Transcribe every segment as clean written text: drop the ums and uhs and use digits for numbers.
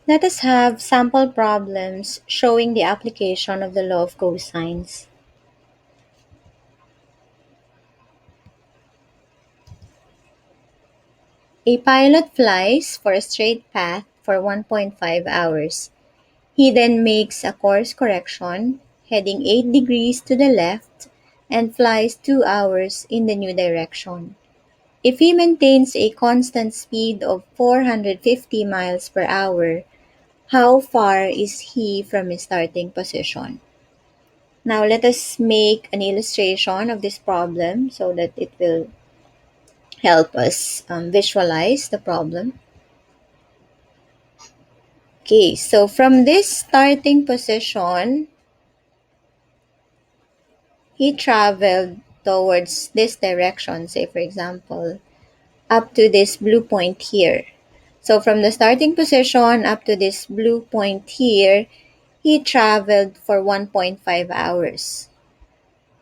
Let us have sample problems showing the application of the law of cosines. A pilot flies for a straight path for 1.5 hours. He then makes a course correction, heading 8 degrees to the left, and flies 2 hours in the new direction. If he maintains a constant speed of 450 miles per hour, how far is he from his starting position? Now let us make an illustration of this problem so that it will help us visualize the problem. Okay, so from this starting position, he traveled towards this direction, say for example, up to this blue point here. So from the starting position up to this blue point here, he traveled for 1.5 hours.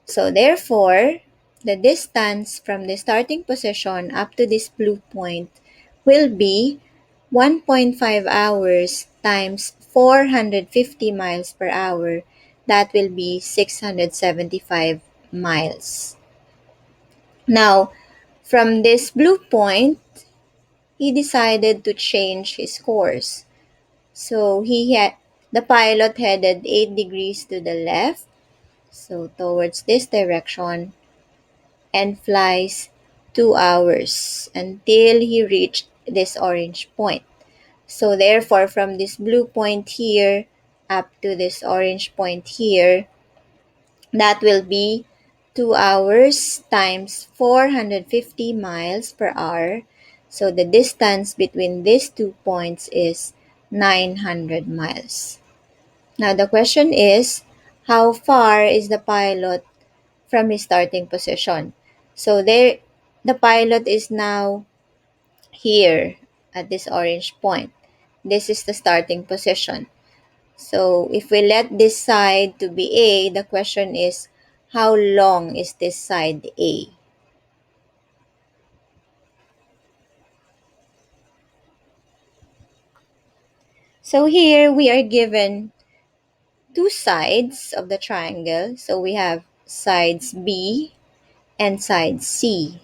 So therefore, the distance from the starting position up to this blue point will be 1.5 hours times 450 miles per hour. That will be 675 miles. Now, from this blue point, he decided to change his course. So the pilot headed 8 degrees to the left, so towards this direction, and flies 2 hours until he reached this orange point. So therefore, from this blue point here up to this orange point here, that will be 2 hours times 450 miles per hour. So the distance between these 2 points is 900 miles. Now the question is, how far is the pilot from his starting position? So the pilot is now here at this orange point. This is the starting position. So if we let this side to be A, the question is, how long is this side A? So here we are given two sides of the triangle. So we have sides B and side C.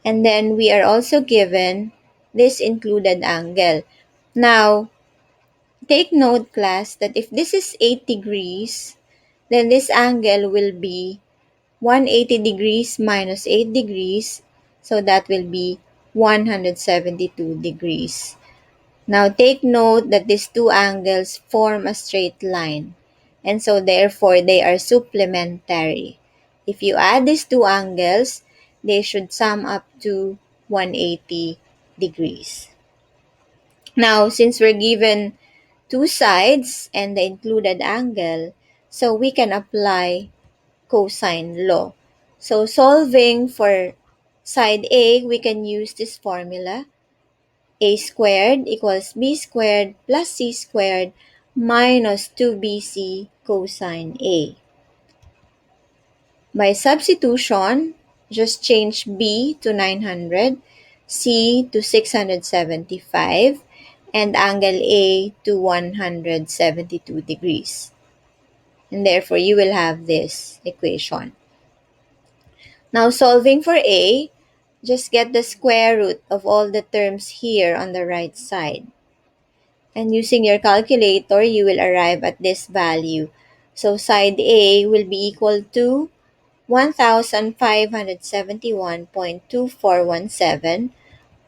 And then we are also given this included angle. Now, take note class that if this is 8 degrees, then this angle will be 180 degrees minus 8 degrees, so that will be 172 degrees. Now take note that these two angles form a straight line, and so therefore they are supplementary. If you add these two angles, they should sum up to 180 degrees. Now, since we're given two sides and the included angle, so we can apply cosine law. So solving for side A, we can use this formula. A squared equals B squared plus C squared minus 2BC cosine A. By substitution, just change B to 900, C to 675, and angle A to 172 degrees. And therefore, you will have this equation. Now, solving for A, just get the square root of all the terms here on the right side. And using your calculator, you will arrive at this value. So side A will be equal to 1571.2417,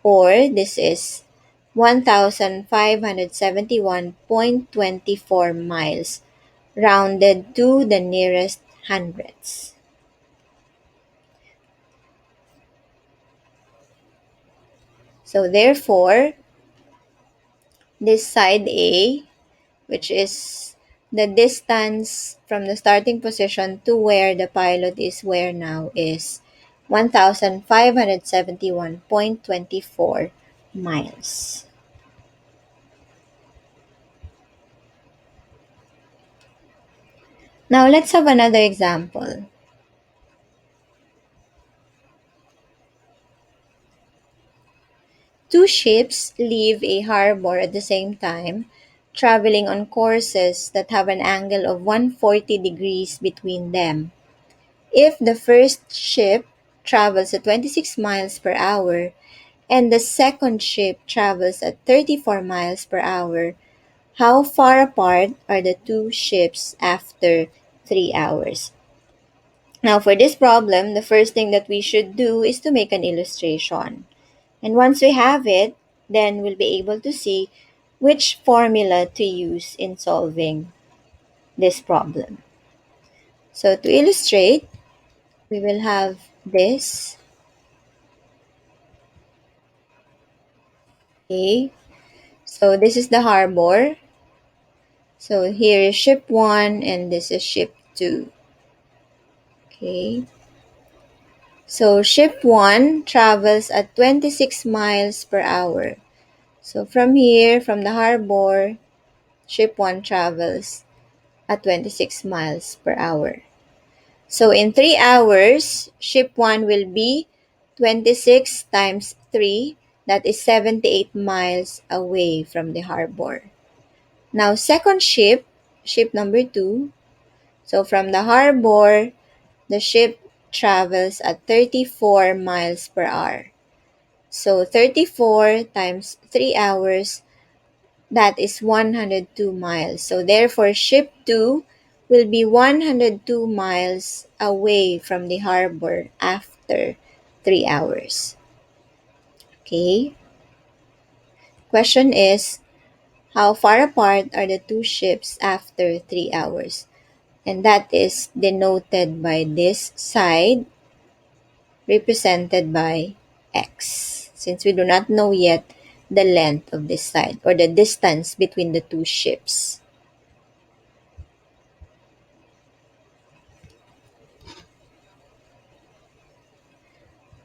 or this is 1571.24 miles, rounded to the nearest hundredths. So therefore, this side A, which is the distance from the starting position to where the pilot is where now, is 1571.24 miles. Now let's have another example. two ships leave a harbor at the same time, traveling on courses that have an angle of 140 degrees between them. If the first ship travels at 26 miles per hour and the second ship travels at 34 miles per hour, how far apart are the two ships after 3 hours? Now, for this problem, the first thing that we should do is to make an illustration. And once we have it, then we'll be able to see which formula to use in solving this problem. So to illustrate, we will have this. Okay, so this is the harbor. So here is ship 1 and this is ship 2. Okay, so ship 1 travels at 26 miles per hour. So from here, from the harbor, ship 1 travels at 26 miles per hour. So in 3 hours, ship 1 will be 26 times 3, that is 78 miles away from the harbor. Now, second ship, ship number 2. So from the harbor, the ship travels at 34 miles per hour. So 34 times 3 hours, that is 102 miles. So therefore, ship 2 will be 102 miles away from the harbor after 3 hours. Okay? Question is, how far apart are the two ships after 3 hours? And that is denoted by this side represented by x, since we do not know yet the length of this side or the distance between the two ships.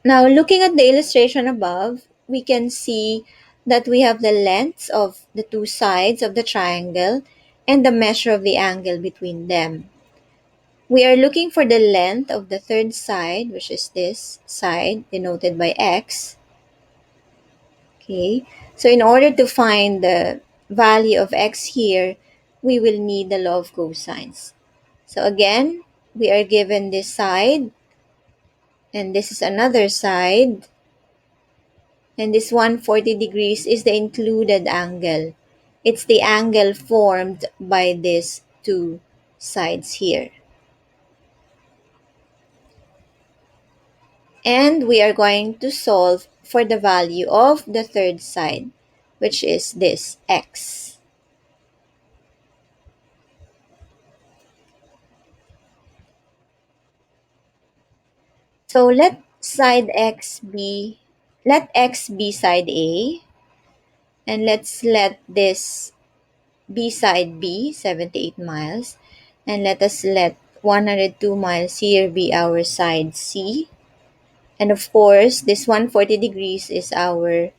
Now, looking at the illustration above, we can see that we have the lengths of the two sides of the triangle and the measure of the angle between them. We are looking for the length of the third side, which is this side denoted by x. Okay, so in order to find the value of x here, we will need the law of cosines. So again, we are given this side, and this is another side. And this 140 degrees is the included angle. It's the angle formed by these two sides here. And we are going to solve for the value of the third side, which is this x. So let x be side A, and let's let this B side B, 78 miles, and let us let 102 miles here be our side C. And of course, this 140 degrees is our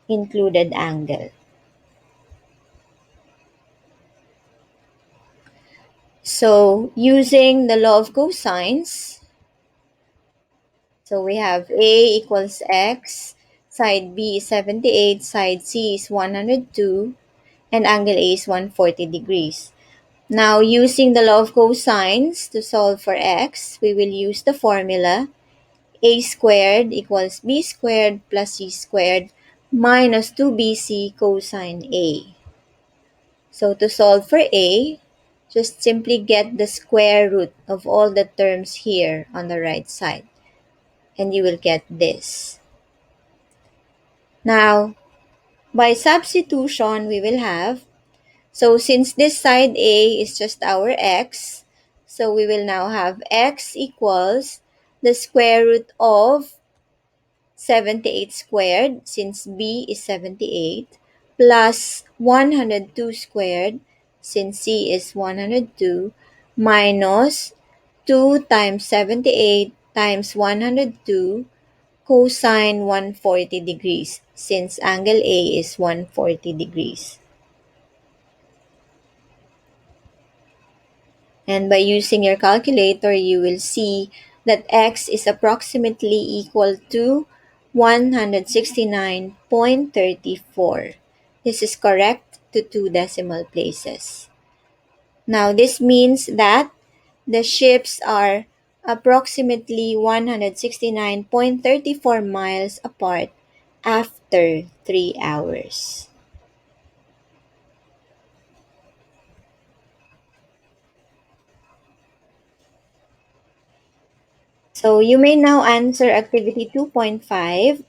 included angle. So using the law of cosines, so we have A equals X, side B is 78, side C is 102, and angle A is 140 degrees. Now, using the law of cosines to solve for x, we will use the formula a squared equals b squared plus c squared minus 2bc cosine A. So to solve for A, just simply get the square root of all the terms here on the right side, and you will get this. Now, by substitution, we will have, so since this side A is just our x, so we will now have x equals the square root of 78 squared, since B is 78, plus 102 squared, since C is 102, minus 2 times 78 times 102 cosine 140 degrees, since angle A is 140 degrees. And by using your calculator, you will see that x is approximately equal to 169.34. This is correct to two decimal places. Now, this means that the ships are approximately 169.34 miles apart after 3 hours. So you may now answer activity 2.5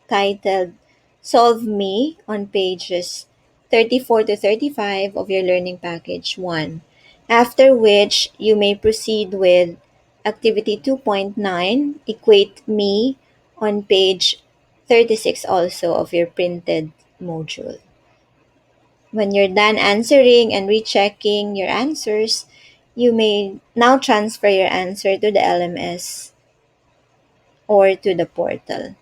titled Solve Me on pages 34 to 35 of your learning package 1. After which you may proceed with activity 2.9 Equate Me on page 36 also of your printed module. When you're done answering and rechecking your answers, you may now transfer your answer to the LMS or to the portal.